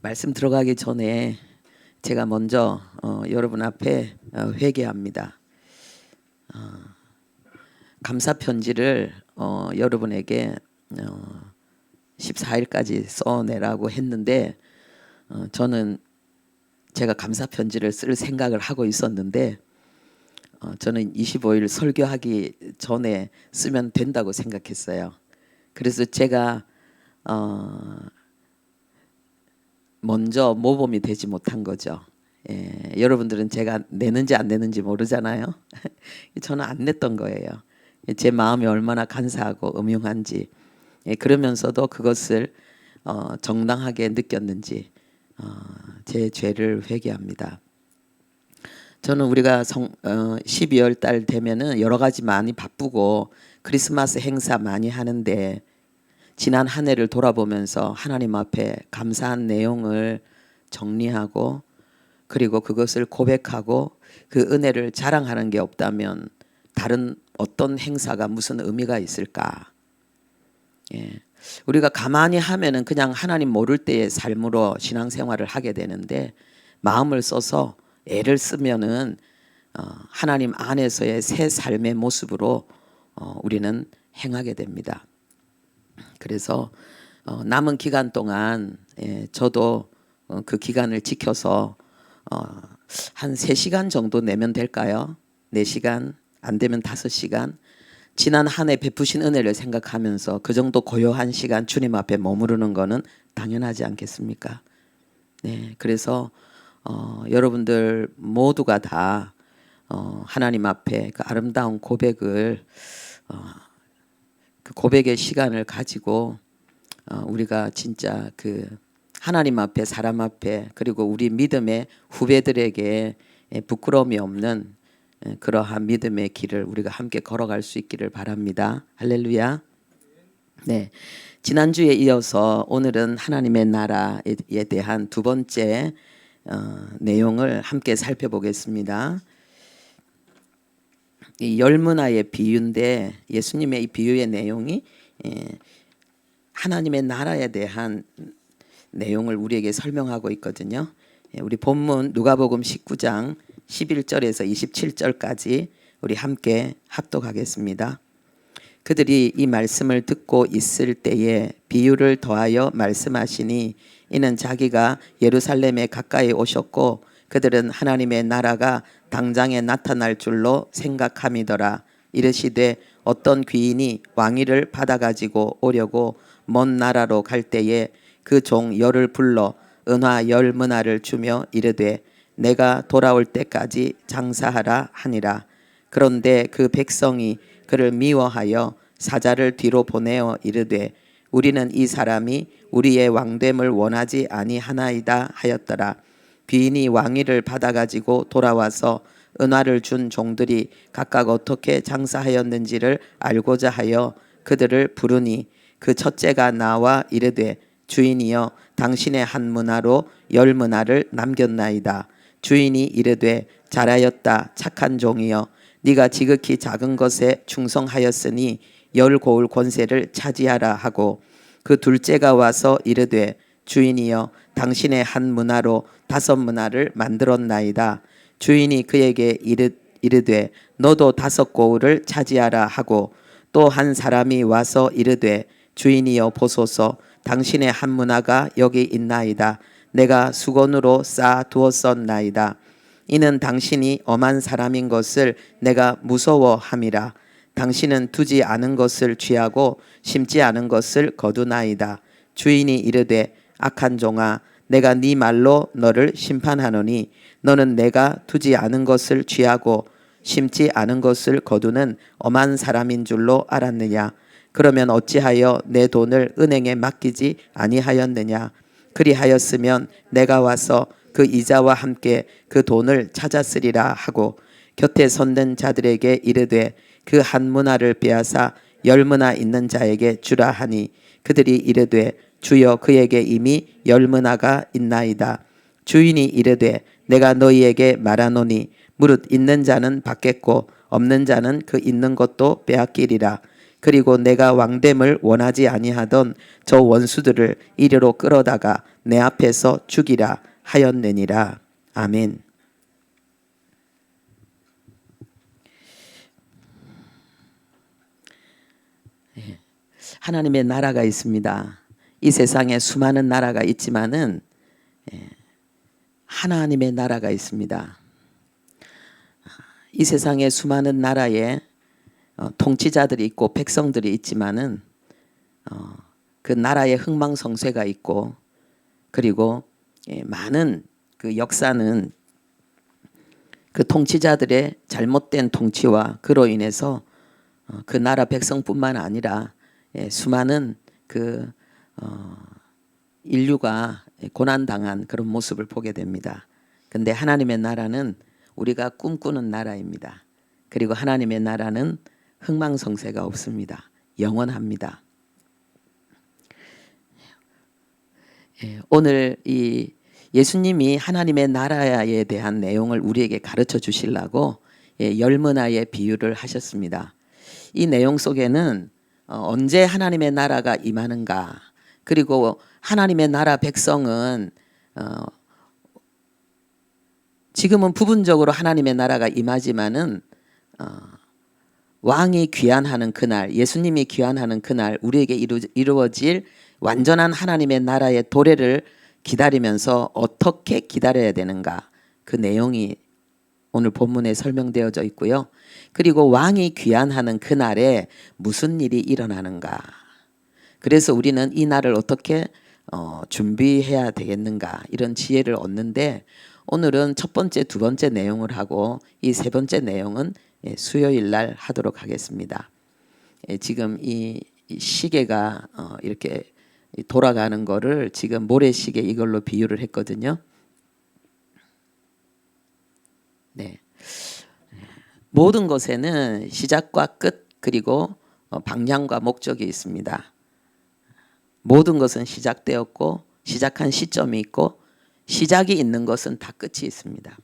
말씀 들어가기 전에 제가 먼저 여러분 앞에 회개합니다. 감사 편지를 여러분에게 14일까지 써내라고 했는데 저는 제가 감사 편지를 쓸 생각을 하고 있었는데 저는 25일 설교하기 전에 쓰면 된다고 생각했어요. 그래서 제가 먼저 모범이 되지 못한 거죠. 여러분들은 제가 내는지 안 내는지 모르잖아요. 저는 안 냈던 거예요. 제 마음이 얼마나 간사하고 음흉한지, 그러면서도 그것을 정당하게 느꼈는지 제 죄를 회개합니다. 저는 우리가 12월 달 되면은 여러 가지 많이 바쁘고 크리스마스 행사 많이 하는데 지난 한 해를 돌아보면서 하나님 앞에 감사한 내용을 정리하고 그리고 그것을 고백하고 그 은혜를 자랑하는 게 없다면 다른 어떤 행사가 무슨 의미가 있을까? 우리가 가만히 하면은 그냥 하나님 모를 때의 삶으로 신앙생활을 하게 되는데 마음을 써서 애를 쓰면은 하나님 안에서의 새 삶의 모습으로 우리는 행하게 됩니다. 그래서 남은 기간 동안 저도 그 기간을 지켜서 한 3시간 정도 내면 될까요? 4시간 안 되면 5시간 지난 한 해 베푸신 은혜를 생각하면서 그 정도 고요한 시간 주님 앞에 머무르는 거는 당연하지 않겠습니까? 네, 그래서 여러분들 모두가 다 하나님 앞에 그 아름다운 고백을 그 고백의 시간을 가지고 우리가 진짜 그 하나님 앞에 사람 앞에 그리고 우리 믿음의 후배들에게 부끄러움이 없는 그러한 믿음의 길을 우리가 함께 걸어갈 수 있기를 바랍니다. 할렐루야. 네, 지난주에 이어서 오늘은 하나님의 나라에 대한 두 번째 내용을 함께 살펴보겠습니다. 이 열문화의 비유인데 예수님의 이 비유의 내용이 하나님의 나라에 대한 내용을 우리에게 설명하고 있거든요. 우리 본문 누가복음 19장 11절에서 27절까지 우리 함께 합독하겠습니다. 그들이 이 말씀을 듣고 있을 때에 비유를 더하여 말씀하시니 이는 자기가 예루살렘에 가까이 오셨고 그들은 하나님의 나라가 당장에 나타날 줄로 생각함이더라. 이르시되 어떤 귀인이 왕위를 받아가지고 오려고 먼 나라로 갈 때에 그 종 열을 불러 은화 10문화를 주며 이르되 내가 돌아올 때까지 장사하라 하니라. 그런데 그 백성이 그를 미워하여 사자를 뒤로 보내어 이르되 우리는 이 사람이 우리의 왕됨을 원하지 아니하나이다 하였더라. 귀인이 왕위를 받아가지고 돌아와서 은화를 준 종들이 각각 어떻게 장사하였는지를 알고자 하여 그들을 부르니 그 첫째가 나와 이르되 주인이여 당신의 한 문화로 10문화를 남겼나이다. 주인이 이르되 잘하였다 착한 종이여 네가 지극히 작은 것에 충성하였으니 10고을 권세를 차지하라 하고 그 둘째가 와서 이르되 주인이여 당신의 한 문화로 5문화를 만들었나이다. 주인이 그에게 이르되 너도 5고을을 차지하라 하고 또 한 사람이 와서 이르되 주인이여 보소서 당신의 한 문화가 여기 있나이다. 내가 수건으로 쌓아 두었었나이다. 이는 당신이 엄한 사람인 것을 내가 무서워함이라. 당신은 두지 않은 것을 취하고 심지 않은 것을 거두나이다. 주인이 이르되 악한 종아 내가 네 말로 너를 심판하노니 너는 내가 두지 않은 것을 취하고 심지 않은 것을 거두는 엄한 사람인 줄로 알았느냐. 그러면 어찌하여 내 돈을 은행에 맡기지 아니하였느냐. 그리하였으면 내가 와서 그 이자와 함께 그 돈을 찾았으리라 하고 곁에 섰는 자들에게 이르되 그 한 문화를 빼앗아 10문화 있는 자에게 주라 하니 그들이 이르되 주여 그에게 이미 10문화가 있나이다. 주인이 이르되 내가 너희에게 말하노니 무릇 있는 자는 받겠고 없는 자는 그 있는 것도 빼앗기리라. 그리고 내가 왕됨을 원하지 아니하던 저 원수들을 이리로 끌어다가 내 앞에서 죽이라 하였느니라. 아멘. 하나님의 나라가 있습니다. 이 세상에 수많은 나라가 있지만은 하나님의 나라가 있습니다. 이 세상에 수많은 나라에 통치자들이 있고 백성들이 있지만은 그 나라에 흥망성쇠가 있고, 그리고 많은 그 역사는 그 통치자들의 잘못된 통치와 그로 인해서 그 나라 백성뿐만 아니라 수많은 그 인류가 고난당한 그런 모습을 보게 됩니다. 근데 하나님의 나라는 우리가 꿈꾸는 나라입니다. 그리고 하나님의 나라는 흥망성쇠가 없습니다. 영원합니다. 오늘 이 예수님이 하나님의 나라에 대한 내용을 우리에게 가르쳐 주시려고 열문화의 비유를 하셨습니다. 이 내용 속에는 언제 하나님의 나라가 임하는가, 그리고 하나님의 나라 백성은 지금은 부분적으로 하나님의 나라가 임하지만은 왕이 귀환하는 그날, 예수님이 귀환하는 그날 우리에게 이루어질 완전한 하나님의 나라의 도래를 기다리면서 어떻게 기다려야 되는가, 그 내용이 오늘 본문에 설명되어져 있고요. 그리고 왕이 귀환하는 그날에 무슨 일이 일어나는가, 그래서 우리는 이 날을 어떻게 준비해야 되겠는가, 이런 지혜를 얻는데, 오늘은 첫 번째, 두 번째 내용을 하고 이 세 번째 내용은 수요일 날 하도록 하겠습니다. 지금 이 시계가 이렇게 돌아가는 거를 지금 모래시계 이걸로 비유를 했거든요. 네. 모든 것에는 시작과 끝, 그리고 방향과 목적이 있습니다. 모든 것은 시작되었고 시작한 시점이 있고 시작이 있는 것은 다 끝이 있습니다.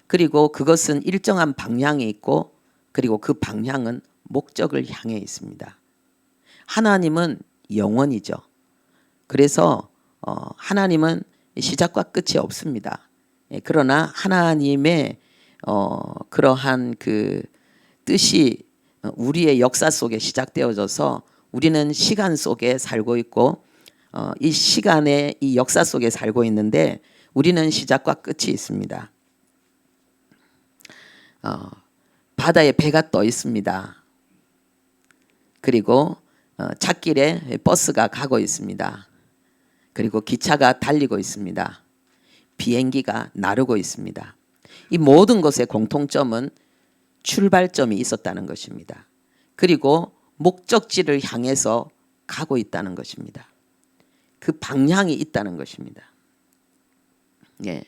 그리고 그것은 일정한 방향이 있고, 그리고 그 방향은 목적을 향해 있습니다. 하나님은 영원이죠. 그래서 하나님은 시작과 끝이 없습니다. 그러나 하나님의 그러한 그 뜻이 우리의 역사 속에 시작되어져서 우리는 시간 속에 살고 있고 이 시간의 이 역사 속에 살고 있는데 우리는 시작과 끝이 있습니다. 바다에 배가 떠 있습니다. 그리고 찻길에 버스가 가고 있습니다. 그리고 기차가 달리고 있습니다. 비행기가 나르고 있습니다. 이 모든 것의 공통점은 출발점이 있었다는 것입니다. 그리고 목적지를 향해서 가고 있다는 것입니다. 그 방향이 있다는 것입니다. 예.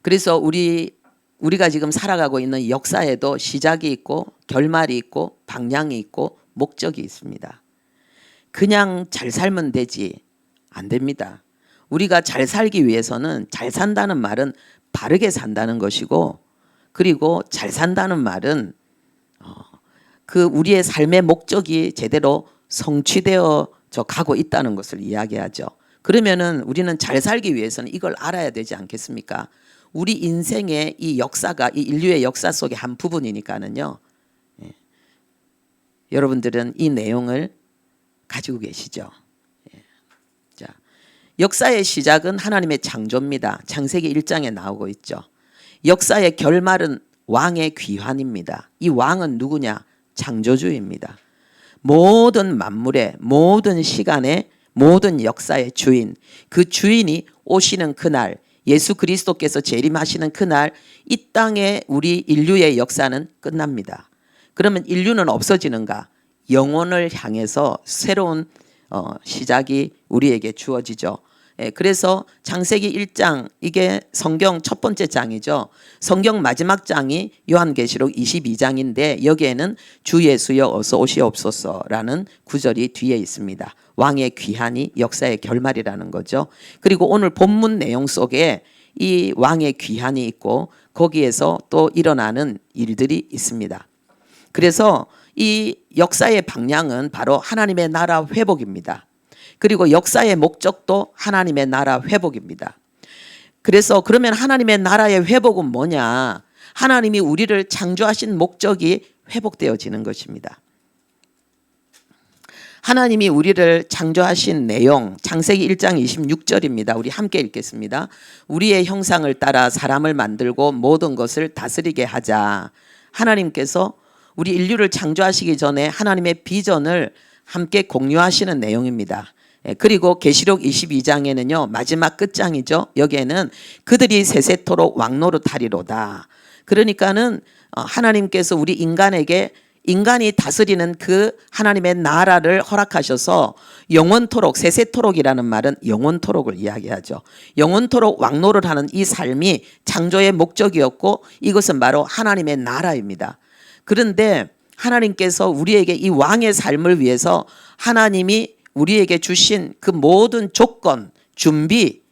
그래서 우리가 지금 살아가고 있는 역사에도 시작이 있고 결말이 있고 방향이 있고 목적이 있습니다. 그냥 잘 살면 되지 안 됩니다. 우리가 잘 살기 위해서는 잘 산다는 말은 바르게 산다는 것이고, 그리고 잘 산다는 말은 그 우리의 삶의 목적이 제대로 성취되어져 가고 있다는 것을 이야기하죠. 그러면은 우리는 잘 살기 위해서는 이걸 알아야 되지 않겠습니까? 우리 인생의 이 역사가 이 인류의 역사 속의 한 부분이니까는요. 예. 여러분들은 이 내용을 가지고 계시죠. 예. 자, 역사의 시작은 하나님의 창조입니다. 창세기 1장에 나오고 있죠. 역사의 결말은 왕의 귀환입니다. 이 왕은 누구냐? 창조주입니다. 모든 만물의 모든 시간의 모든 역사의 주인, 그 주인이 오시는 그날, 예수 그리스도께서 재림하시는 그날 이 땅에 우리 인류의 역사는 끝납니다. 그러면 인류는 없어지는가? 영혼을 향해서 새로운 시작이 우리에게 주어지죠. 그래서 창세기 1장, 이게 성경 첫 번째 장이죠. 성경 마지막 장이 요한계시록 22장인데 여기에는 주 예수여 어서 오시옵소서라는 구절이 뒤에 있습니다. 왕의 귀환이 역사의 결말이라는 거죠. 그리고 오늘 본문 내용 속에 이 왕의 귀환이 있고 거기에서 또 일어나는 일들이 있습니다. 그래서 이 역사의 방향은 바로 하나님의 나라 회복입니다. 그리고 역사의 목적도 하나님의 나라 회복입니다. 그래서 그러면 하나님의 나라의 회복은 뭐냐? 하나님이 우리를 창조하신 목적이 회복되어지는 것입니다. 하나님이 우리를 창조하신 내용, 창세기 1장 26절입니다. 우리 함께 읽겠습니다. 우리의 형상을 따라 사람을 만들고 모든 것을 다스리게 하자. 하나님께서 우리 인류를 창조하시기 전에 하나님의 비전을 함께 공유하시는 내용입니다. 그리고 계시록 22장에는요, 마지막 끝장이죠. 여기에는 그들이 세세토록 왕노릇하리로다. 그러니까는 하나님께서 우리 인간이 다스리는 그 하나님의 나라를 허락하셔서 영원토록, 세세토록이라는 말은 영원토록을 이야기하죠. 영원토록 왕노를 하는 이 삶이 창조의 목적이었고 이것은 바로 하나님의 나라입니다. 그런데 하나님께서 우리에게 이 왕의 삶을 위해서 하나님이 우리에게 주신 그 모든 조건, 준비,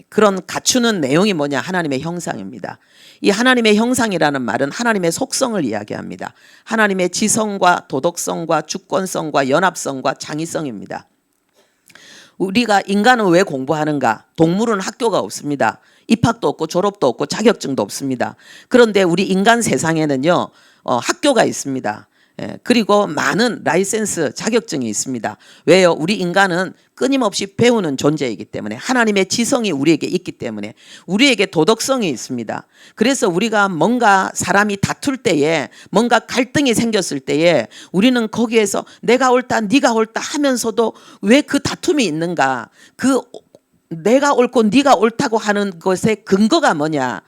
그런 갖추는 내용이 뭐냐? 하나님의 형상입니다. 이 하나님의 형상이라는 말은 하나님의 속성을 이야기합니다. 하나님의 지성과 도덕성과 주권성과 연합성과 창의성입니다. 우리가 인간은 왜 공부하는가? 동물은 학교가 없습니다. 입학도 없고 졸업도 없고 자격증도 없습니다. 그런데 우리 인간 세상에는요, 학교가 있습니다. 그리고 많은 라이센스 자격증이 있습니다. 왜요? 우리 인간은 끊임없이 배우는 존재이기 때문에, 하나님의 지성이 우리에게 있기 때문에 우리에게 도덕성이 있습니다. 그래서 우리가 뭔가 사람이 다툴 때에, 뭔가 갈등이 생겼을 때에 우리는 거기에서 내가 옳다 네가 옳다 하면서도 왜 그 다툼이 있는가? 그 내가 옳고 네가 옳다고 하는 것의 근거가 뭐냐?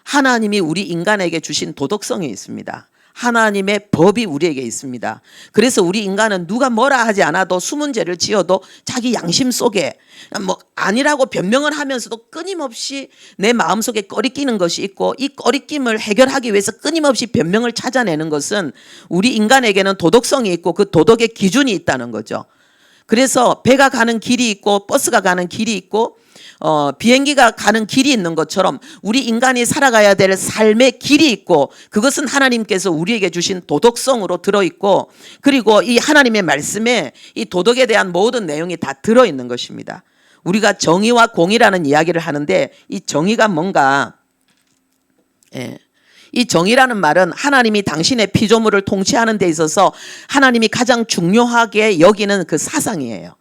하나님이 우리 인간에게 주신 도덕성이 있습니다. 하나님의 법이 우리에게 있습니다. 그래서 우리 인간은 누가 뭐라 하지 않아도 숨은 죄를 지어도 자기 양심 속에 뭐 아니라고 변명을 하면서도 끊임없이 내 마음속에 꺼리끼는 것이 있고, 이 꺼리낌을 해결하기 위해서 끊임없이 변명을 찾아내는 것은 우리 인간에게는 도덕성이 있고 그 도덕의 기준이 있다는 거죠. 그래서 배가 가는 길이 있고 버스가 가는 길이 있고 비행기가 가는 길이 있는 것처럼 우리 인간이 살아가야 될 삶의 길이 있고, 그것은 하나님께서 우리에게 주신 도덕성으로 들어있고, 그리고 이 하나님의 말씀에 이 도덕에 대한 모든 내용이 다 들어있는 것입니다. 우리가 정의와 공의라는 이야기를 하는데 이 정의가 뭔가, 이 정의라는 말은 하나님이 당신의 피조물을 통치하는 데 있어서 하나님이 가장 중요하게 여기는 그 사상이에요.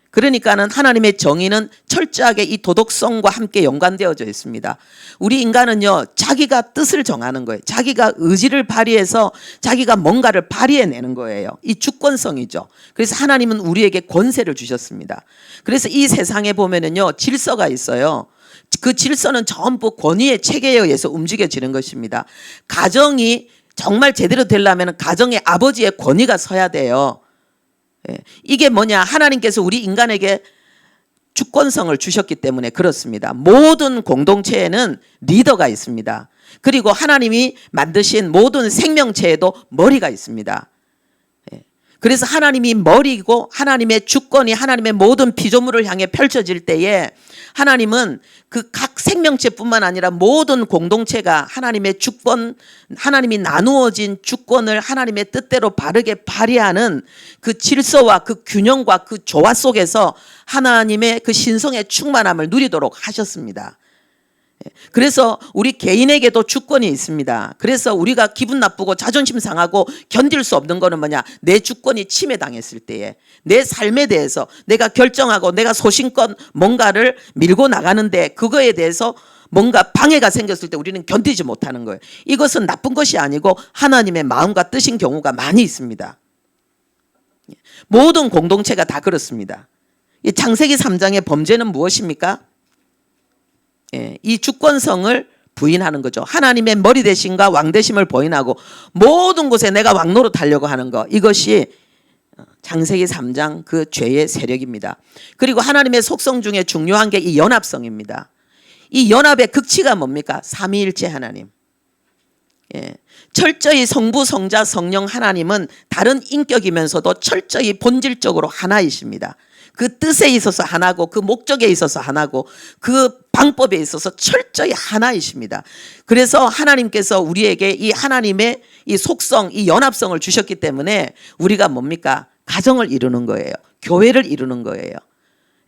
그러니까는 하나님의 정의는 철저하게 이 도덕성과 함께 연관되어져 있습니다. 우리 인간은요, 자기가 뜻을 정하는 거예요. 자기가 의지를 발휘해서 자기가 뭔가를 발휘해내는 거예요. 이 주권성이죠. 그래서 하나님은 우리에게 권세를 주셨습니다. 그래서 이 세상에 보면은요, 질서가 있어요. 그 질서는 전부 권위의 체계에 의해서 움직여지는 것입니다. 가정이 정말 제대로 되려면 가정의 아버지의 권위가 서야 돼요. 이게 뭐냐? 하나님께서 우리 인간에게 주권성을 주셨기 때문에 그렇습니다. 모든 공동체에는 리더가 있습니다. 그리고 하나님이 만드신 모든 생명체에도 머리가 있습니다. 그래서 하나님이 머리이고 하나님의 주권이 하나님의 모든 피조물을 향해 펼쳐질 때에 하나님은 그 각 생명체뿐만 아니라 모든 공동체가 하나님의 주권, 하나님이 나누어진 주권을 하나님의 뜻대로 바르게 발휘하는 그 질서와 그 균형과 그 조화 속에서 하나님의 그 신성의 충만함을 누리도록 하셨습니다. 그래서 우리 개인에게도 주권이 있습니다. 그래서 우리가 기분 나쁘고 자존심 상하고 견딜 수 없는 거는 뭐냐? 내 주권이 침해당했을 때에 내 삶에 대해서 내가 결정하고 내가 소신껏 뭔가를 밀고 나가는데 그거에 대해서 뭔가 방해가 생겼을 때 우리는 견디지 못하는 거예요. 이것은 나쁜 것이 아니고 하나님의 마음과 뜻인 경우가 많이 있습니다. 모든 공동체가 다 그렇습니다. 이 창세기 3장의 범죄는 무엇입니까? 이 주권성을 부인하는 거죠. 하나님의 머리 대심과 왕 대심을 부인하고 모든 곳에 내가 왕노릇 하려고 하는 거, 이것이 창세기 3장 그 죄의 세력입니다. 그리고 하나님의 속성 중에 중요한 게 이 연합성입니다. 이 연합의 극치가 뭡니까? 삼위일체 하나님. 철저히 성부, 성자, 성령 하나님은 다른 인격이면서도 철저히 본질적으로 하나이십니다. 그 뜻에 있어서 하나고 그 목적에 있어서 하나고 그 방법에 있어서 철저히 하나이십니다. 그래서 하나님께서 우리에게 이 하나님의 이 속성, 이 연합성을 주셨기 때문에 우리가 뭡니까? 가정을 이루는 거예요. 교회를 이루는 거예요.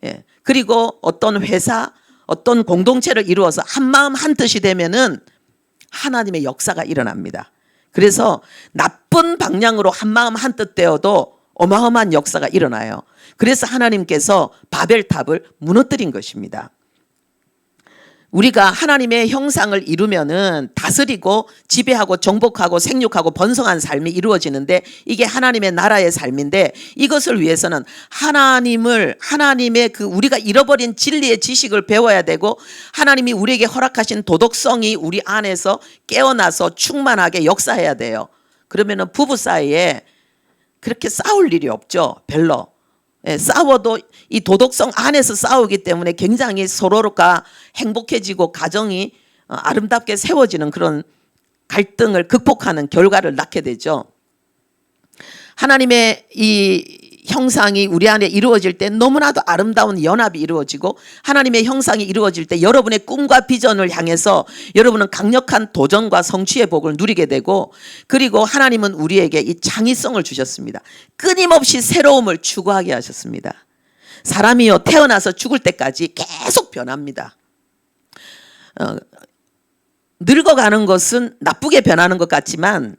예. 그리고 어떤 회사, 어떤 공동체를 이루어서 한 마음 한 뜻이 되면은 하나님의 역사가 일어납니다. 그래서 나쁜 방향으로 한 마음 한 뜻 되어도 어마어마한 역사가 일어나요. 그래서 하나님께서 바벨탑을 무너뜨린 것입니다. 우리가 하나님의 형상을 이루면은 다스리고 지배하고 정복하고 생육하고 번성한 삶이 이루어지는데 이게 하나님의 나라의 삶인데 이것을 위해서는 하나님의 그 우리가 잃어버린 진리의 지식을 배워야 되고 하나님이 우리에게 허락하신 도덕성이 우리 안에서 깨어나서 충만하게 역사해야 돼요. 그러면은 부부 사이에 그렇게 싸울 일이 없죠. 별로. 예, 싸워도 이 도덕성 안에서 싸우기 때문에 굉장히 서로가 행복해지고 가정이 아름답게 세워지는 그런 갈등을 극복하는 결과를 낳게 되죠. 하나님의 이 형상이 우리 안에 이루어질 때 너무나도 아름다운 연합이 이루어지고 하나님의 형상이 이루어질 때 여러분의 꿈과 비전을 향해서 여러분은 강력한 도전과 성취의 복을 누리게 되고 그리고 하나님은 우리에게 이 창의성을 주셨습니다. 끊임없이 새로움을 추구하게 하셨습니다. 사람이요 태어나서 죽을 때까지 계속 변합니다. 늙어가는 것은 나쁘게 변하는 것 같지만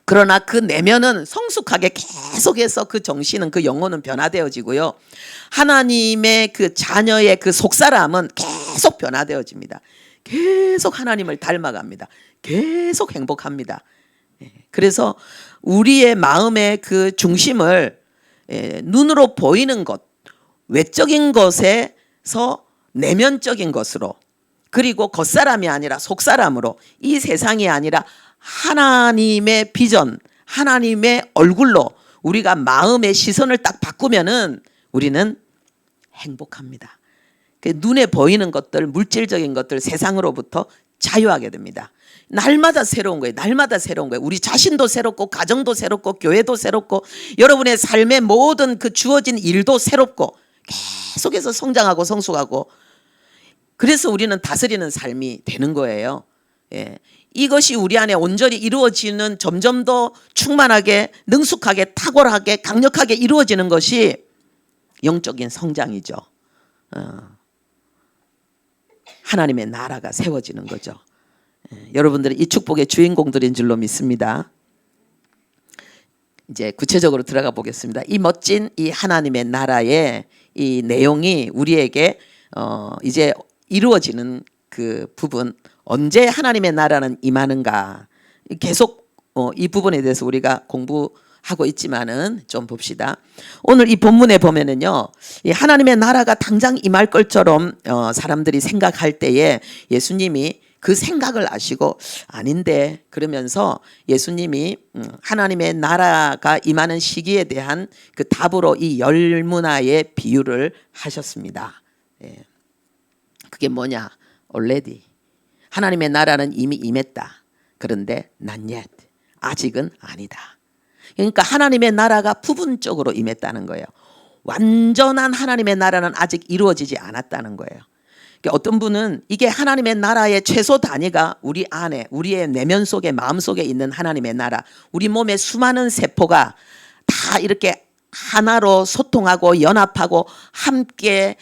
그러나 그 내면은 성숙하게 계속해서 그 정신은 그 영혼은 변화되어지고요. 하나님의 그 자녀의 그 속사람은 계속 변화되어집니다. 계속 하나님을 닮아갑니다. 계속 행복합니다. 그래서 우리의 마음의 그 중심을 눈으로 보이는 것, 외적인 것에서 내면적인 것으로 그리고 겉사람이 아니라 속사람으로 이 세상이 아니라 하나님의 비전, 하나님의 얼굴로 우리가 마음의 시선을 딱 바꾸면은 우리는 행복합니다. 눈에 보이는 것들, 물질적인 것들, 세상으로부터 자유하게 됩니다. 날마다 새로운 거예요. 날마다 새로운 거예요. 우리 자신도 새롭고 가정도 새롭고 교회도 새롭고 여러분의 삶의 모든 그 주어진 일도 새롭고 계속해서 성장하고 성숙하고 그래서 우리는 다스리는 삶이 되는 거예요. 예. 이것이 우리 안에 온전히 이루어지는 점점 더 충만하게 능숙하게 탁월하게 강력하게 이루어지는 것이 영적인 성장이죠. 하나님의 나라가 세워지는 거죠. 여러분들은 이 축복의 주인공들인 줄로 믿습니다. 이제 구체적으로 들어가 보겠습니다. 이 멋진 이 하나님의 나라의 이 내용이 우리에게 이제 이루어지는 그 부분 언제 하나님의 나라는 임하는가 계속 이 부분에 대해서 우리가 공부하고 있지만은 좀 봅시다. 오늘 이 본문에 보면은요, 이 하나님의 나라가 당장 임할 것처럼 사람들이 생각할 때에 예수님이 그 생각을 아시고 아닌데 그러면서 예수님이 하나님의 나라가 임하는 시기에 대한 그 답으로 이 열문화의 비유를 하셨습니다. 예. 그게 뭐냐? already. 하나님의 나라는 이미 임했다. 그런데 not yet. 아직은 아니다. 그러니까 하나님의 나라가 부분적으로 임했다는 거예요. 완전한 하나님의 나라는 아직 이루어지지 않았다는 거예요. 그러니까 어떤 분은 이게 하나님의 나라의 최소 단위가 우리 안에 우리의 내면 속에 마음 속에 있는 하나님의 나라 우리 몸의 수많은 세포가 다 이렇게 하나로 소통하고 연합하고 함께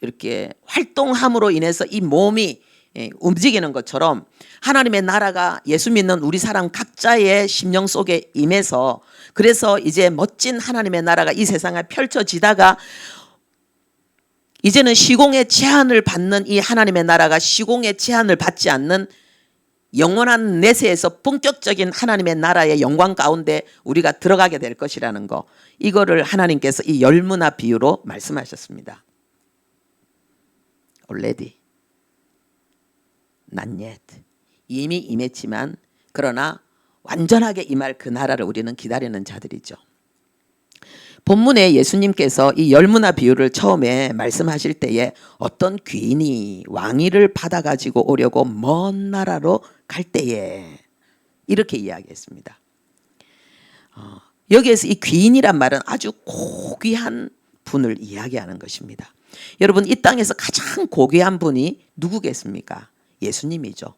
이렇게 활동함으로 인해서 이 몸이 움직이는 것처럼 하나님의 나라가 예수 믿는 우리 사람 각자의 심령 속에 임해서 그래서 이제 멋진 하나님의 나라가 이 세상에 펼쳐지다가 이제는 시공의 제한을 받는 이 하나님의 나라가 시공의 제한을 받지 않는 영원한 내세에서 본격적인 하나님의 나라의 영광 가운데 우리가 들어가게 될 것이라는 거 이거를 하나님께서 이 열문화 비유로 말씀하셨습니다. already. not yet. 이미 임했지만 그러나 완전하게 임할 그 나라를 우리는 기다리는 자들이죠. 본문에 예수님께서 이 열문화 비유를 처음에 말씀하실 때에 어떤 귀인이 왕위를 받아가지고 오려고 먼 나라로 갈 때에 이렇게 이야기했습니다. 여기에서 이 귀인이란 말은 아주 고귀한 분을 이야기하는 것입니다. 여러분, 이 땅에서 가장 고귀한 분이 누구겠습니까? 예수님이죠.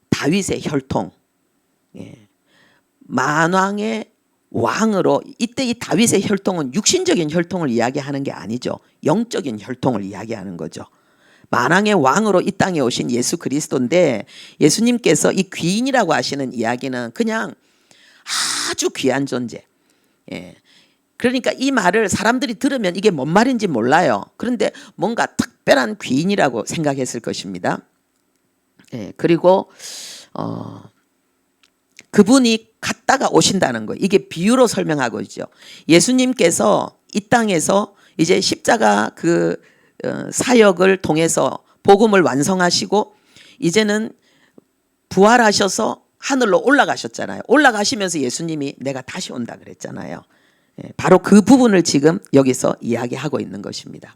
다윗의 혈통, 만왕의 왕으로, 이때 이 다윗의 혈통은 육신적인 혈통을 이야기하는 게 아니죠. 영적인 혈통을 이야기하는 거죠. 만왕의 왕으로 이 땅에 오신 예수 그리스도인데, 예수님께서 이 귀인이라고 하시는 이야기는 그냥 아주 귀한 존재. 그러니까 이 말을 사람들이 들으면 이게 뭔 말인지 몰라요. 그런데 뭔가 특별한 귀인이라고 생각했을 것입니다. 그리고 그분이 갔다가 오신다는 거예요. 이게 비유로 설명하고 있죠. 예수님께서 이 땅에서 이제 십자가 그 사역을 통해서 복음을 완성하시고 이제는 부활하셔서 하늘로 올라가셨잖아요. 올라가시면서 예수님이 내가 다시 온다 그랬잖아요. 바로 그 부분을 지금 여기서 이야기하고 있는 것입니다.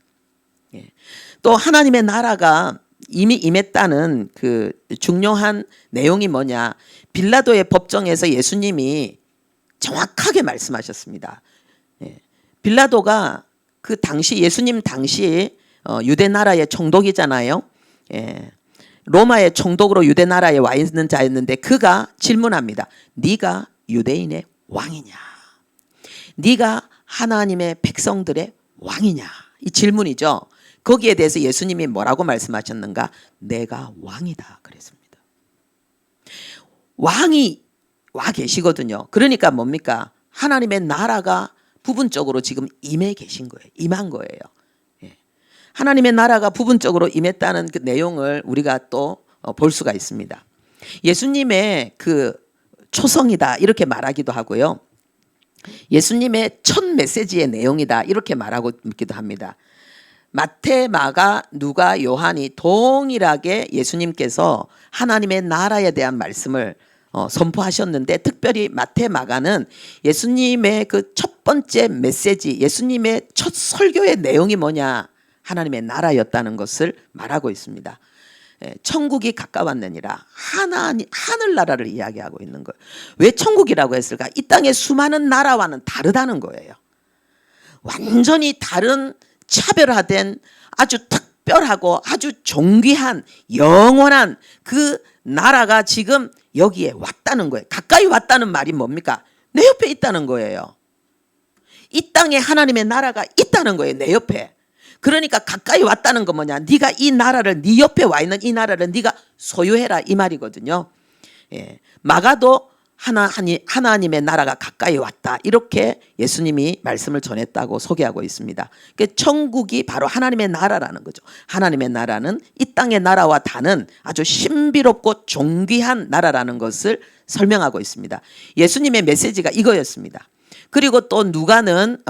또 하나님의 나라가 이미 임했다는 그 중요한 내용이 뭐냐? 빌라도의 법정에서 예수님이 정확하게 말씀하셨습니다. 빌라도가 그 당시 예수님 당시 유대 나라의 총독이잖아요. 로마의 총독으로 유대 나라에 와 있는 자였는데 그가 질문합니다. 네가 유대인의 왕이냐? 네가 하나님의 백성들의 왕이냐? 이 질문이죠. 거기에 대해서 예수님이 뭐라고 말씀하셨는가? 내가 왕이다 그랬습니다. 왕이 와 계시거든요. 그러니까 뭡니까? 하나님의 나라가 부분적으로 지금 임해 계신 거예요. 임한 거예요. 하나님의 나라가 부분적으로 임했다는 그 내용을 우리가 또 볼 수가 있습니다. 예수님의 그 초성이다 이렇게 말하기도 하고요. 예수님의 첫 메시지의 내용이다 이렇게 말하고 있기도 합니다. 마태, 마가, 누가, 요한이 동일하게 예수님께서 하나님의 나라에 대한 말씀을 선포하셨는데 특별히 마태, 마가는 예수님의 그 첫 번째 메시지, 예수님의 첫 설교의 내용이 뭐냐? 하나님의 나라였다는 것을 말하고 있습니다. 천국이 가까웠느니라. 하늘나라를 이야기하고 있는 거예요. 왜 천국이라고 했을까? 이 땅의 수많은 나라와는 다르다는 거예요. 완전히 다른 차별화된 아주 특별하고 아주 존귀한 영원한 그 나라가 지금 여기에 왔다는 거예요. 가까이 왔다는 말이 뭡니까? 내 옆에 있다는 거예요. 이 땅에 하나님의 나라가 있다는 거예요. 내 옆에. 그러니까 가까이 왔다는 건 뭐냐? 네가 이 나라를, 네 옆에 와 있는 이 나라를 네가 소유해라 이 말이거든요. 마가도 하나님의 나라가 가까이 왔다 이렇게 예수님이 말씀을 전했다고 소개하고 있습니다. 그러니까 천국이 바로 하나님의 나라라는 거죠. 하나님의 나라는 이 땅의 나라와 다른 아주 신비롭고 존귀한 나라라는 것을 설명하고 있습니다. 예수님의 메시지가 이거였습니다. 그리고 또 누가는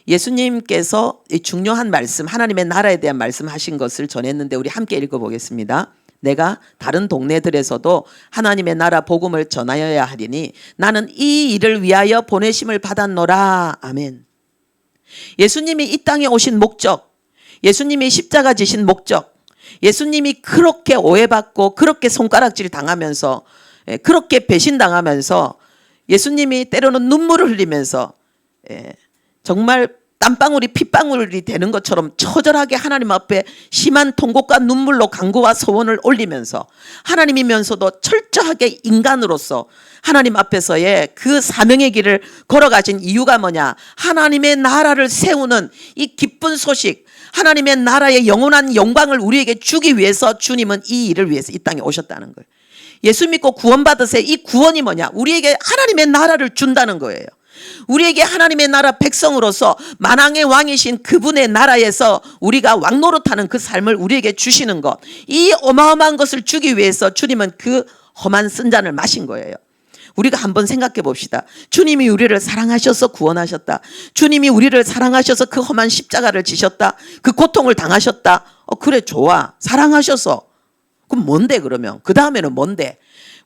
예수님께서 이 중요한 말씀, 하나님의 나라에 대한 말씀하신 것을 전했는데 우리 함께 읽어보겠습니다. 내가 다른 동네들에서도 하나님의 나라 복음을 전하여야 하리니 나는 이 일을 위하여 보내심을 받았노라. 아멘. 예수님이 이 땅에 오신 목적, 예수님이 십자가 지신 목적, 예수님이 그렇게 오해받고 그렇게 손가락질 당하면서 그렇게 배신당하면서 예수님이 때로는 눈물을 흘리면서 정말 땀방울이 핏방울이 되는 것처럼 처절하게 하나님 앞에 심한 통곡과 눈물로 간구와 소원을 올리면서 하나님이면서도 철저하게 인간으로서 하나님 앞에서의 그 사명의 길을 걸어가신 이유가 뭐냐? 하나님의 나라를 세우는 이 기쁜 소식, 하나님의 나라의 영원한 영광을 우리에게 주기 위해서 주님은 이 일을 위해서 이 땅에 오셨다는 거예요. 예수 믿고 구원받으세요. 이 구원이 뭐냐? 우리에게 하나님의 나라를 준다는 거예요. 우리에게 하나님의 나라 백성으로서 만왕의 왕이신 그분의 나라에서 우리가 왕노릇하는 그 삶을 우리에게 주시는 것, 이 어마어마한 것을 주기 위해서 주님은 그 험한 쓴잔을 마신 거예요. 우리가 한번 생각해 봅시다. 주님이 우리를 사랑하셔서 구원하셨다. 주님이 우리를 사랑하셔서 그 험한 십자가를 지셨다. 그 고통을 당하셨다. 그래 좋아. 사랑하셔서. 그럼 뭔데 그러면? 그 다음에는 뭔데?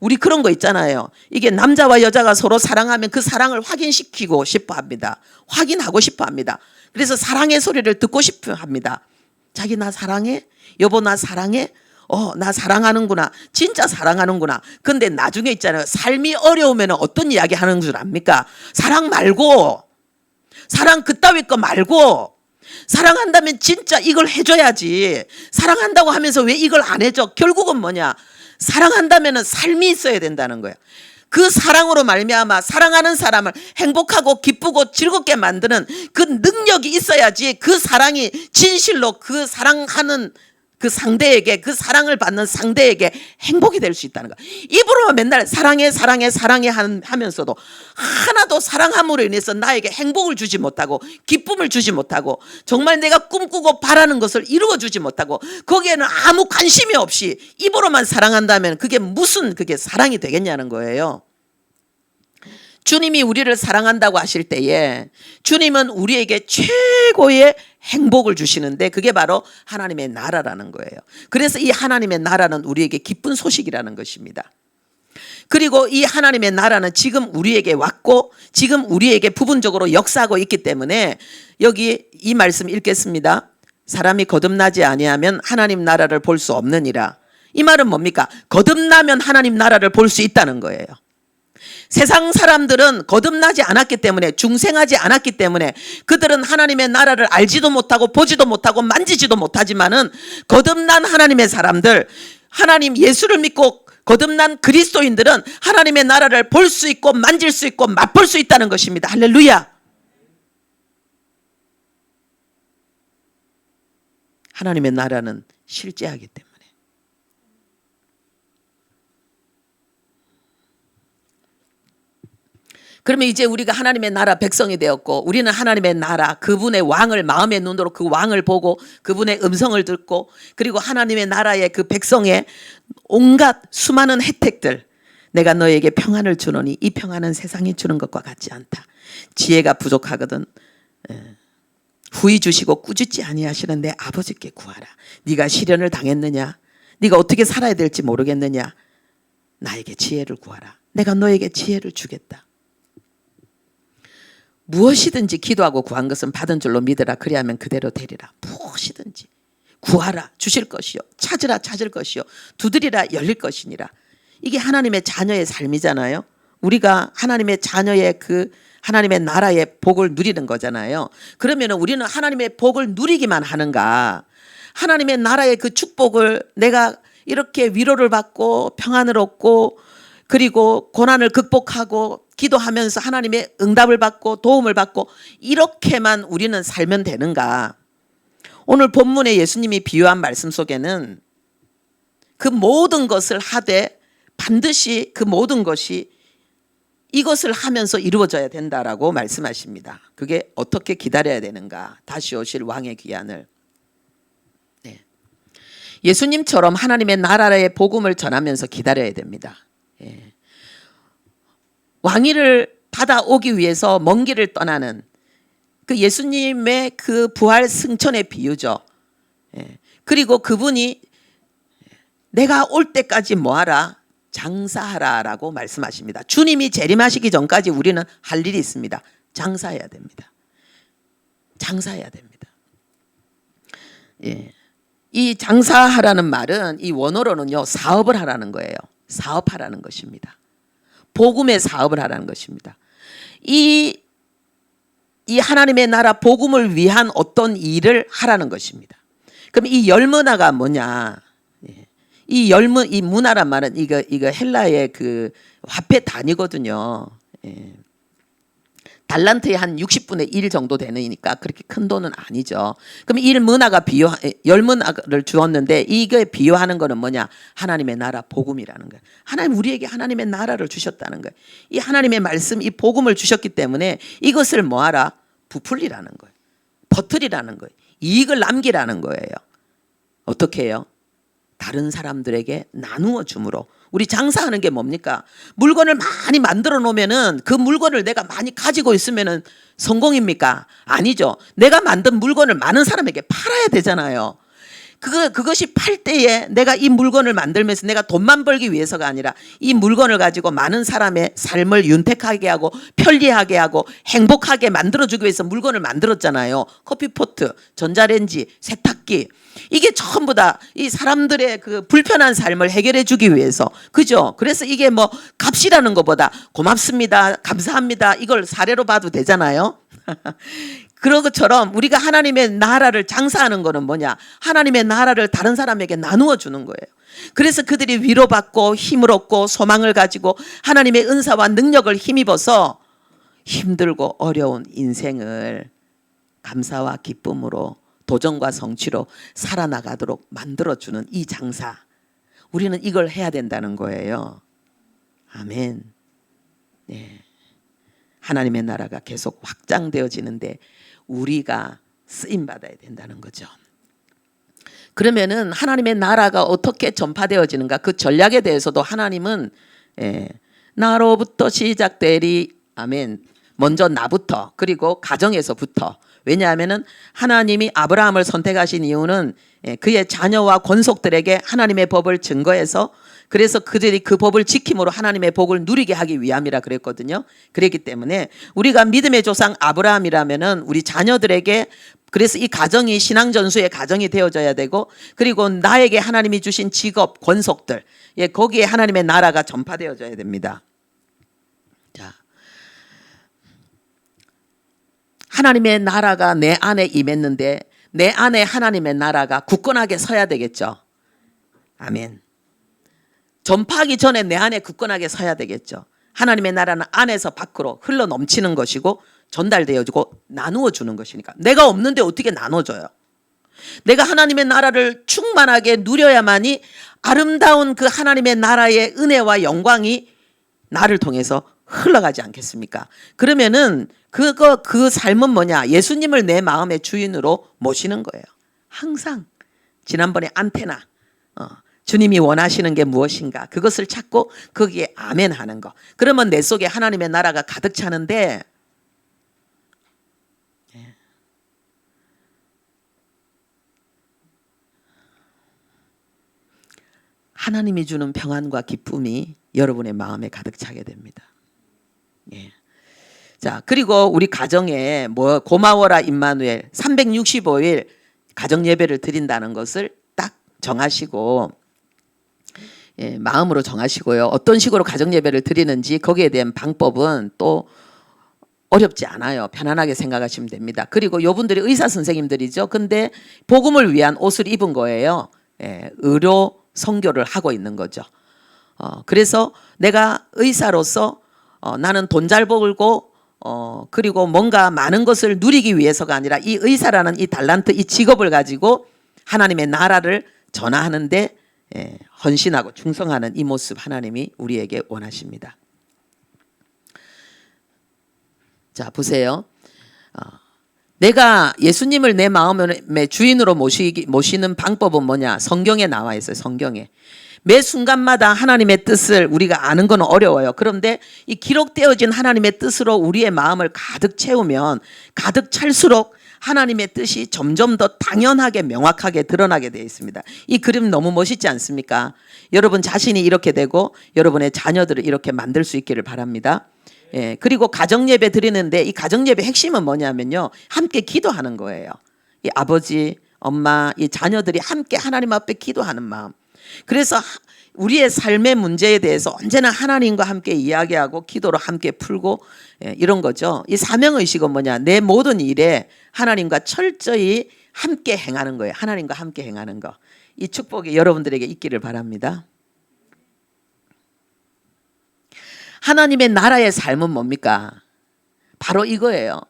우리 그런 거 있잖아요. 이게 남자와 여자가 서로 사랑하면 그 사랑을 확인시키고 싶어 합니다. 확인하고 싶어 합니다. 그래서 사랑의 소리를 듣고 싶어 합니다. 자기 나 사랑해? 여보 나 사랑해? 나 사랑하는구나. 진짜 사랑하는구나. 근데 나중에 있잖아요. 삶이 어려우면 어떤 이야기 하는 줄 압니까? 사랑 말고, 사랑 그따위 거 말고, 사랑한다면 진짜 이걸 해줘야지. 사랑한다고 하면서 왜 이걸 안 해줘? 결국은 뭐냐? 사랑한다면 삶이 있어야 된다는 거예요. 그 사랑으로 말미암아 사랑하는 사람을 행복하고 기쁘고 즐겁게 만드는 그 능력이 있어야지 그 사랑이 진실로 그 사랑하는 그 상대에게, 그 사랑을 받는 상대에게 행복이 될 수 있다는 거야. 입으로 맨날 사랑해 사랑해 사랑해 하면서도 하나도 사랑함으로 인해서 나에게 행복을 주지 못하고 기쁨을 주지 못하고 정말 내가 꿈꾸고 바라는 것을 이루어 주지 못하고 거기에는 아무 관심이 없이 입으로만 사랑한다면 그게 무슨 그게 사랑이 되겠냐는 거예요. 주님이 우리를 사랑한다고 하실 때에 주님은 우리에게 최고의 행복을 주시는데 그게 바로 하나님의 나라라는 거예요. 그래서 이 하나님의 나라는 우리에게 기쁜 소식이라는 것입니다. 그리고 이 하나님의 나라는 지금 우리에게 왔고 지금 우리에게 부분적으로 역사하고 있기 때문에 여기 이 말씀 읽겠습니다. 사람이 거듭나지 아니하면 하나님 나라를 볼 수 없느니라. 이 말은 뭡니까? 거듭나면 하나님 나라를 볼 수 있다는 거예요. 세상 사람들은 거듭나지 않았기 때문에 중생하지 않았기 때문에 그들은 하나님의 나라를 알지도 못하고 보지도 못하고 만지지도 못하지만은 거듭난 하나님의 사람들, 하나님 예수를 믿고 거듭난 그리스도인들은 하나님의 나라를 볼 수 있고 만질 수 있고 맛볼 수 있다는 것입니다. 할렐루야. 하나님의 나라는 실제하기 때문에. 그러면 이제 우리가 하나님의 나라 백성이 되었고 우리는 하나님의 나라 그분의 왕을 마음의 눈으로 그 왕을 보고 그분의 음성을 듣고 그리고 하나님의 나라의 그 백성의 온갖 수많은 혜택들 내가 너에게 평안을 주노니 이 평안은 세상이 주는 것과 같지 않다. 지혜가 부족하거든 후히 주시고 꾸짖지 아니하시는 내 아버지께 구하라. 네가 시련을 당했느냐? 네가 어떻게 살아야 될지 모르겠느냐? 나에게 지혜를 구하라. 내가 너에게 지혜를 주겠다. 무엇이든지 기도하고 구한 것은 받은 줄로 믿으라. 그리하면 그대로 되리라. 무엇이든지 구하라 주실 것이요 찾으라 찾을 것이요 두드리라 열릴 것이니라. 이게 하나님의 자녀의 삶이잖아요. 우리가 하나님의 자녀의 그 하나님의 나라의 복을 누리는 거잖아요. 그러면 우리는 하나님의 복을 누리기만 하는가? 하나님의 나라의 그 축복을 내가 이렇게 위로를 받고 평안을 얻고 그리고 고난을 극복하고 기도하면서 하나님의 응답을 받고 도움을 받고 이렇게만 우리는 살면 되는가? 오늘 본문에 예수님이 비유한 말씀 속에는 그 모든 것을 하되 반드시 그 모든 것이 이것을 하면서 이루어져야 된다라고 말씀하십니다. 그게 어떻게 기다려야 되는가? 다시 오실 왕의 귀환을. 네. 예수님처럼 하나님의 나라의 복음을 전하면서 기다려야 됩니다. 예. 왕위를 받아오기 위해서 먼 길을 떠나는 그 예수님의 그 부활 승천의 비유죠. 예. 그리고 그분이 내가 올 때까지 뭐하라? 장사하라라고 말씀하십니다. 주님이 재림하시기 전까지 우리는 할 일이 있습니다. 장사해야 됩니다. 장사해야 됩니다. 예. 이 장사하라는 말은 이 원어로는요 사업을 하라는 거예요. 사업하라는 것입니다. 복음의 사업을 하라는 것입니다. 이 하나님의 나라 복음을 위한 어떤 일을 하라는 것입니다. 그럼 이 열문화가 뭐냐? 이 문화란 말은 이거 헬라의 그 화폐 단위거든요. 예. 달란트의 한 60분의 1 정도 되니까 그렇게 큰 돈은 아니죠. 그럼 열문화를 주었는데 이게 비유하는 거는 뭐냐? 하나님의 나라 복음이라는 거예요. 하나님 우리에게 하나님의 나라를 주셨다는 거예요. 이 하나님의 말씀, 이 복음을 주셨기 때문에 이것을 뭐하라? 부풀리라는 거예요. 퍼뜨리라는 거예요. 이익을 남기라는 거예요. 어떻게 해요? 다른 사람들에게 나누어 줌으로. 우리 장사하는 게 뭡니까? 물건을 많이 만들어 놓으면은 그 물건을 내가 많이 가지고 있으면은 성공입니까? 아니죠. 내가 만든 물건을 많은 사람에게 팔아야 되잖아요. 그것이 팔 때에 내가 이 물건을 만들면서 내가 돈만 벌기 위해서가 아니라 이 물건을 가지고 많은 사람의 삶을 윤택하게 하고 편리하게 하고 행복하게 만들어주기 위해서 물건을 만들었잖아요. 커피포트, 전자레인지, 세탁기. 이게 전부 다 이 사람들의 그 불편한 삶을 해결해 주기 위해서. 그죠? 그래서 이게 뭐 값이라는 것보다 고맙습니다, 감사합니다, 이걸 사례로 봐도 되잖아요. 그런 것처럼 우리가 하나님의 나라를 장사하는 거는 뭐냐? 하나님의 나라를 다른 사람에게 나누어 주는 거예요. 그래서 그들이 위로받고 힘을 얻고 소망을 가지고 하나님의 은사와 능력을 힘입어서 힘들고 어려운 인생을 감사와 기쁨으로 도전과 성취로 살아나가도록 만들어주는 이 장사, 우리는 이걸 해야 된다는 거예요. 아멘. 네. 하나님의 나라가 계속 확장되어지는데 우리가 쓰임받아야 된다는 거죠. 그러면은 하나님의 나라가 어떻게 전파되어지는가, 그 전략에 대해서도 하나님은 나로부터 시작되리. 아멘. 먼저 나부터, 그리고 가정에서부터. 왜냐하면은 하나님이 아브라함을 선택하신 이유는 그의 자녀와 권속들에게 하나님의 법을 증거해서, 그래서 그들이 그 법을 지킴으로 하나님의 복을 누리게 하기 위함이라 그랬거든요. 그랬기 때문에 우리가 믿음의 조상 아브라함이라면은 우리 자녀들에게, 그래서 이 가정이 신앙 전수의 가정이 되어져야 되고, 그리고 나에게 하나님이 주신 직업, 권속들, 거기에 하나님의 나라가 전파되어져야 됩니다. 자, 하나님의 나라가 내 안에 임했는데 내 안에 하나님의 나라가 굳건하게 서야 되겠죠. 아멘. 전파하기 전에 내 안에 굳건하게 서야 되겠죠. 하나님의 나라는 안에서 밖으로 흘러 넘치는 것이고 전달되어지고 나누어 주는 것이니까. 내가 없는데 어떻게 나눠줘요? 내가 하나님의 나라를 충만하게 누려야만이 아름다운 그 하나님의 나라의 은혜와 영광이 나를 통해서 흘러가지 않겠습니까? 그러면은 그 삶은 뭐냐? 예수님을 내 마음의 주인으로 모시는 거예요. 항상. 지난번에 안테나, 주님이 원하시는 게 무엇인가, 그것을 찾고 거기에 아멘 하는 거. 그러면 내 속에 하나님의 나라가 가득 차는데, 하나님이 주는 평안과 기쁨이 여러분의 마음에 가득 차게 됩니다. 예. 자, 그리고 우리 가정에 뭐 고마워라 임마누엘 365일 가정 예배를 드린다는 것을 딱 정하시고, 마음으로 정하시고요. 어떤 식으로 가정 예배를 드리는지 거기에 대한 방법은 또 어렵지 않아요. 편안하게 생각하시면 됩니다. 그리고 요분들이 의사 선생님들이죠. 근데 복음을 위한 옷을 입은 거예요. 의료 선교를 하고 있는 거죠. 그래서 내가 의사로서 나는 돈 잘 벌고 그리고 뭔가 많은 것을 누리기 위해서가 아니라 이 의사라는 이 달란트, 이 직업을 가지고 하나님의 나라를 전하는데 헌신하고 충성하는 이 모습 하나님이 우리에게 원하십니다. 자, 보세요. 내가 예수님을 내 마음의 주인으로 모시는 방법은 뭐냐? 성경에 나와 있어요. 성경에. 매 순간마다 하나님의 뜻을 우리가 아는 건 어려워요. 그런데 이 기록되어진 하나님의 뜻으로 우리의 마음을 가득 채우면 가득 찰수록 하나님의 뜻이 점점 더 당연하게 명확하게 드러나게 되어 있습니다. 이 그림 너무 멋있지 않습니까? 여러분 자신이 이렇게 되고 여러분의 자녀들을 이렇게 만들 수 있기를 바랍니다. 그리고 가정예배 드리는데 이 가정예배 핵심은 뭐냐면요, 함께 기도하는 거예요. 이 아버지, 엄마, 이 자녀들이 함께 하나님 앞에 기도하는 마음. 그래서 우리의 삶의 문제에 대해서 언제나 하나님과 함께 이야기하고 기도로 함께 풀고 이런 거죠. 이 사명의식은 뭐냐? 내 모든 일에 하나님과 철저히 함께 행하는 거예요. 하나님과 함께 행하는 거. 이 축복이 여러분들에게 있기를 바랍니다. 하나님의 나라의 삶은 뭡니까? 바로 이거예요.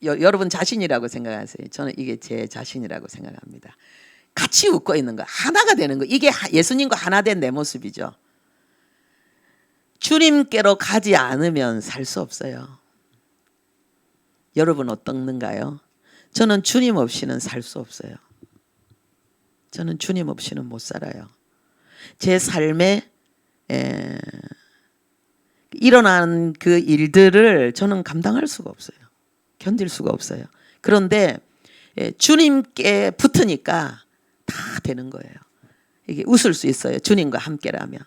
여러분 자신이라고 생각하세요. 저는 이게 제 자신이라고 생각합니다. 같이 웃고 있는 거, 하나가 되는 거, 이게 예수님과 하나 된 내 모습이죠. 주님께로 가지 않으면 살 수 없어요. 여러분 어떻는가요? 저는 주님 없이는 살 수 없어요. 저는 주님 없이는 못 살아요. 제 삶에 일어나는 그 일들을 저는 감당할 수가 없어요. 견딜 수가 없어요. 그런데 주님께 붙으니까 다 되는 거예요. 이게 웃을 수 있어요. 주님과 함께라면.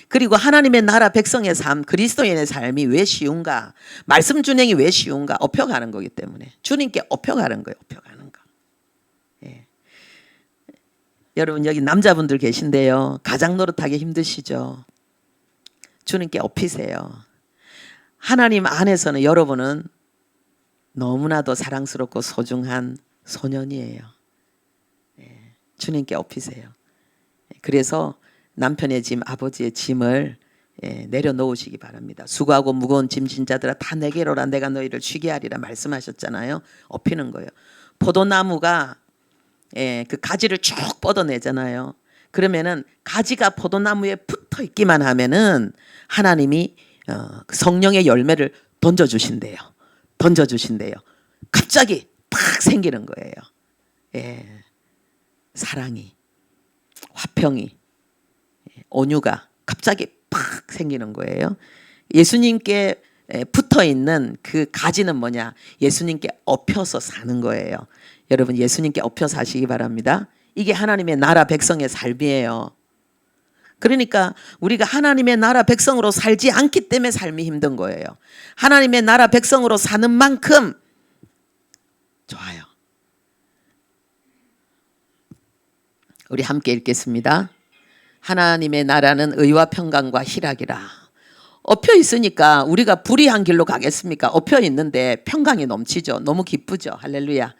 그리고 하나님의 나라 백성의 삶, 그리스도인의 삶이 왜 쉬운가? 말씀 준행이 왜 쉬운가? 업혀가는 거기 때문에. 주님께 업혀가는 거예요. 업혀가는 거. 예. 여러분 여기 남자분들 계신데요. 가장 노릇하기 힘드시죠? 주님께 업히세요. 하나님 안에서는 여러분은 너무나도 사랑스럽고 소중한 소년이에요. 예. 주님께 업히세요. 그래서 남편의 짐, 아버지의 짐을 내려놓으시기 바랍니다. 수고하고 무거운 짐진 자들아 다 내게로 오라 내가 너희를 쉬게 하리라 말씀하셨잖아요. 업히는 거예요. 포도나무가 그 가지를 쭉 뻗어내잖아요. 그러면은 가지가 포도나무에 붙어 있기만 하면은 하나님이 성령의 열매를 던져주신대요. 던져주신대요. 갑자기 탁 생기는 거예요. 예. 사랑이, 화평이, 온유가 갑자기 팍 생기는 거예요. 예수님께 붙어 있는 그 가지는 뭐냐? 예수님께 엎혀서 사는 거예요. 여러분 예수님께 엎혀 사시기 바랍니다. 이게 하나님의 나라 백성의 삶이에요. 그러니까 우리가 하나님의 나라 백성으로 살지 않기 때문에 삶이 힘든 거예요. 하나님의 나라 백성으로 사는 만큼 좋아요. 우리 함께 읽겠습니다. 하나님의 나라는 의와 평강과 희락이라. 엎혀 있으니까 우리가 불의한 길로 가겠습니까? 엎혀 있는데 평강이 넘치죠. 너무 기쁘죠. 할렐루야.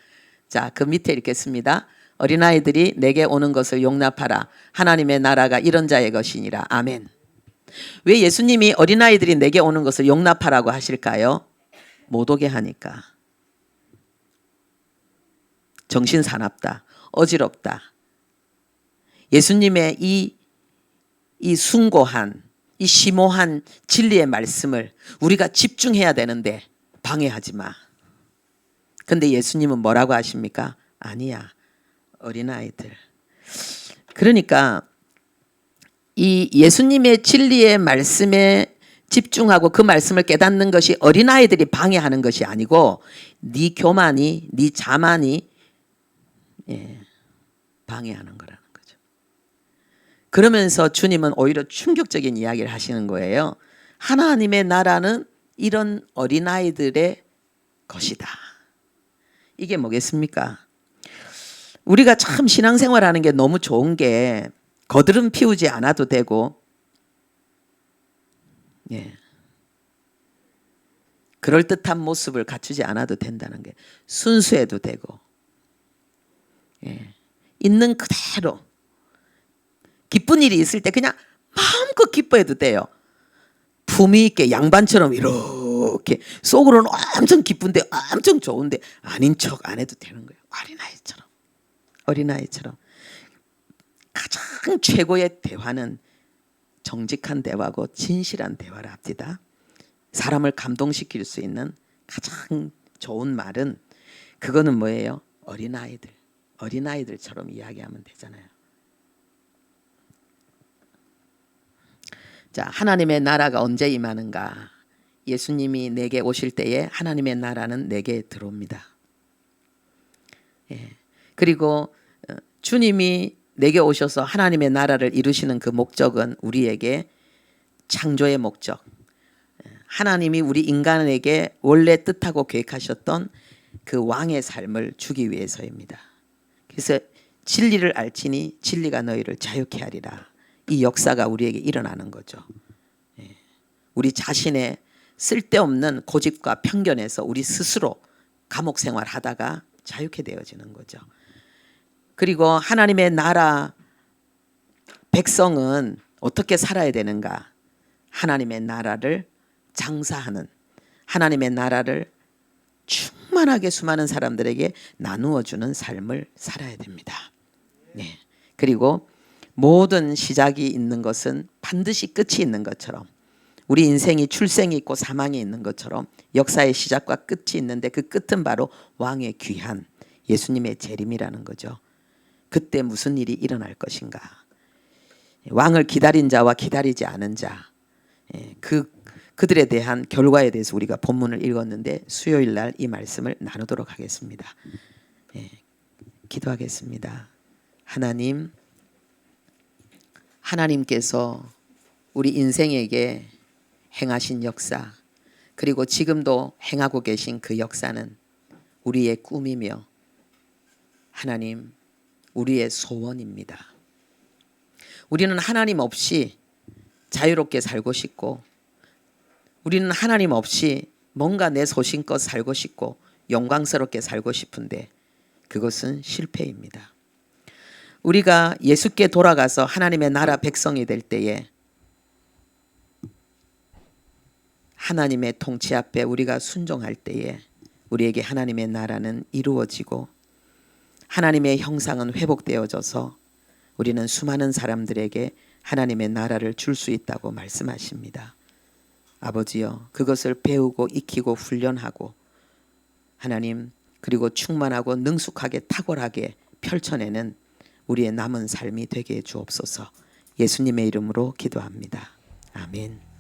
자, 그 밑에 읽겠습니다. 어린아이들이 내게 오는 것을 용납하라. 하나님의 나라가 이런 자의 것이니라. 아멘. 왜 예수님이 어린아이들이 내게 오는 것을 용납하라고 하실까요? 못 오게 하니까. 정신 사납다. 어지럽다. 예수님의 이 숭고한, 이 심오한 진리의 말씀을 우리가 집중해야 되는데 방해하지 마. 근데 예수님은 뭐라고 하십니까? 아니야. 어린아이들. 그러니까 이 예수님의 진리의 말씀에 집중하고 그 말씀을 깨닫는 것이 어린아이들이 방해하는 것이 아니고 네 교만이, 네 자만이 방해하는 거라는 거죠. 그러면서 주님은 오히려 충격적인 이야기를 하시는 거예요. 하나님의 나라는 이런 어린아이들의 것이다. 이게 뭐겠습니까? 우리가 참 신앙생활하는 게 너무 좋은 게 거드름 피우지 않아도 되고 그럴듯한 모습을 갖추지 않아도 된다는 게 순수해도 되고 있는 그대로 기쁜 일이 있을 때 그냥 마음껏 기뻐해도 돼요. 품위 있게 양반처럼 이렇게 속으로는 엄청 기쁜데 엄청 좋은데 아닌 척 안 해도 되는 거예요. 어린아이처럼 가장 최고의 대화는 정직한 대화고 진실한 대화를 합니다. 사람을 감동시킬 수 있는 가장 좋은 말은 그거는 뭐예요? 어린아이들처럼 이야기하면 되잖아요. 자, 하나님의 나라가 언제 임하는가? 예수님이 내게 오실 때에 하나님의 나라는 내게 들어옵니다. 그리고 주님이 내게 오셔서 하나님의 나라를 이루시는 그 목적은 우리에게 창조의 목적, 하나님이 우리 인간에게 원래 뜻하고 계획하셨던 그 왕의 삶을 주기 위해서입니다. 그래서 진리를 알지니 진리가 너희를 자유케 하리라. 이 역사가 우리에게 일어나는 거죠. 우리 자신의 쓸데없는 고집과 편견에서 우리 스스로 감옥 생활하다가 자유케 되어지는 거죠. 그리고 하나님의 나라 백성은 어떻게 살아야 되는가? 하나님의 나라를 장사하는, 하나님의 나라를 충만하게 수많은 사람들에게 나누어 주는 삶을 살아야 됩니다. 그리고 모든 시작이 있는 것은 반드시 끝이 있는 것처럼, 우리 인생이 출생이 있고 사망이 있는 것처럼 역사의 시작과 끝이 있는데 그 끝은 바로 왕의 귀한 예수님의 재림이라는 거죠. 그때 무슨 일이 일어날 것인가? 왕을 기다린 자와 기다리지 않은 자, 그들에 대한 결과에 대해서 우리가 본문을 읽었는데 수요일 날 이 말씀을 나누도록 하겠습니다. 기도하겠습니다. 하나님, 하나님께서 우리 인생에게 행하신 역사, 그리고 지금도 행하고 계신 그 역사는 우리의 꿈이며 하나님, 우리의 소원입니다. 우리는 하나님 없이 자유롭게 살고 싶고, 우리는 하나님 없이 뭔가 내 소신껏 살고 싶고 영광스럽게 살고 싶은데 그것은 실패입니다. 우리가 예수께 돌아가서 하나님의 나라 백성이 될 때에 하나님의 통치 앞에 우리가 순종할 때에 우리에게 하나님의 나라는 이루어지고 하나님의 형상은 회복되어져서 우리는 수많은 사람들에게 하나님의 나라를 줄 수 있다고 말씀하십니다. 아버지여, 그것을 배우고 익히고 훈련하고 하나님, 그리고 충만하고 능숙하게 탁월하게 펼쳐내는 우리의 남은 삶이 되게 해 주옵소서. 예수님의 이름으로 기도합니다. 아멘.